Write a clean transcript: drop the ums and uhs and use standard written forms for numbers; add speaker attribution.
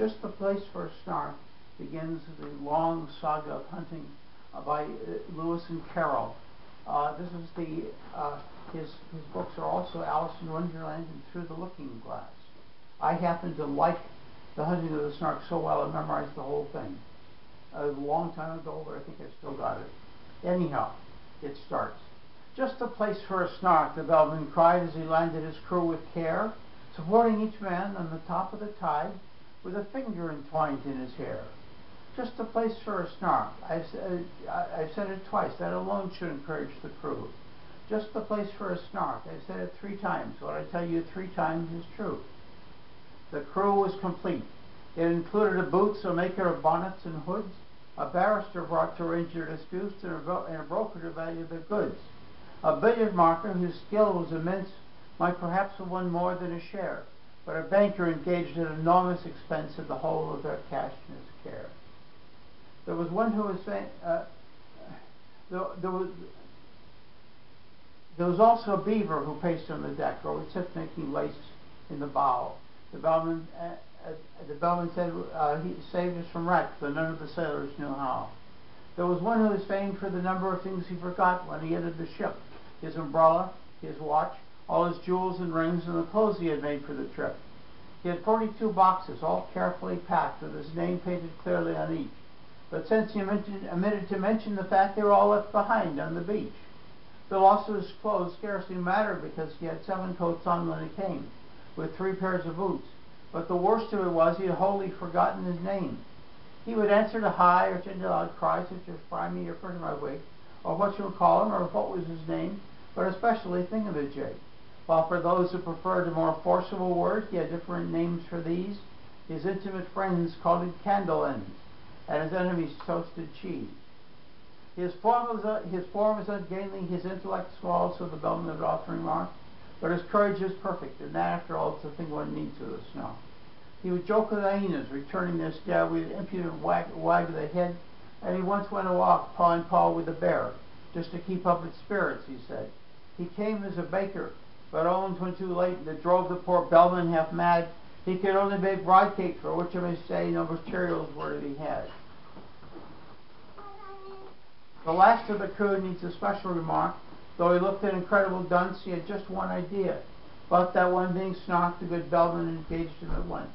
Speaker 1: Just the place for a Snark begins the long saga of hunting by Lewis and Carroll. This is his books are also Alice in Wonderland and Through the Looking Glass. I happen to like the hunting of the Snark so well I memorized the whole thing. A long time ago, but I think I still got it. Anyhow, it starts. Just the place for a Snark, the bellman cried as he landed his crew with care, supporting each man on the top of the tide with a finger entwined in his hair. Just the place for a Snark. I've said it twice. That alone should encourage the crew. Just the place for a Snark. I've said it 3 times. What I tell you 3 times is true. The crew was complete. It included a boots, a maker of bonnets and hoods, a barrister brought to arrange their disputes, and a broker to value their goods. A billiard marker whose skill was immense might perhaps have won more than a share, but a banker engaged at enormous expense in the whole of their cash in his care. There was one who was saying, there was also a beaver who paced on the deck, or would sit making lace in the bow. The bellman said he saved us from wreck, though none of the sailors knew how. There was one who was famed for the number of things he forgot when he entered the ship: his umbrella, his watch, all his jewels and rings, and the clothes he had made for the trip. He had 42 boxes, all carefully packed, with his name painted clearly on each. But since he omitted to mention the fact, they were all left behind on the beach. The loss of his clothes scarcely mattered, because he had 7 coats on when he came, with 3 pairs of boots. But the worst of it was he had wholly forgotten his name. He would answer to hi or to loud cries such as "Fry me, or put in my wig," or "What you call him," or "What was his name," but especially "thingamajig." While for those who preferred a more forcible word, he had different names for these. His intimate friends called it candle ends, and his enemies toasted cheese. His form was ungainly, his intellect small, so the bellman had often remarked, but his courage is perfect, and that, after all, is the thing one needs with a Snark. He would joke with hyenas, returning their stare with an impudent wag of the head, and he once went a walk paw in paw with a bear, just to keep up its spirits, he said. He came as a baker, but owned when too late, and it drove the poor bellman half mad. He could only bake broad cake, for which I may say no materials were to be had. The last of the crew needs a special remark. Though he looked an incredible dunce, he had just one idea. But that one being Snark, the good bellman engaged him at once.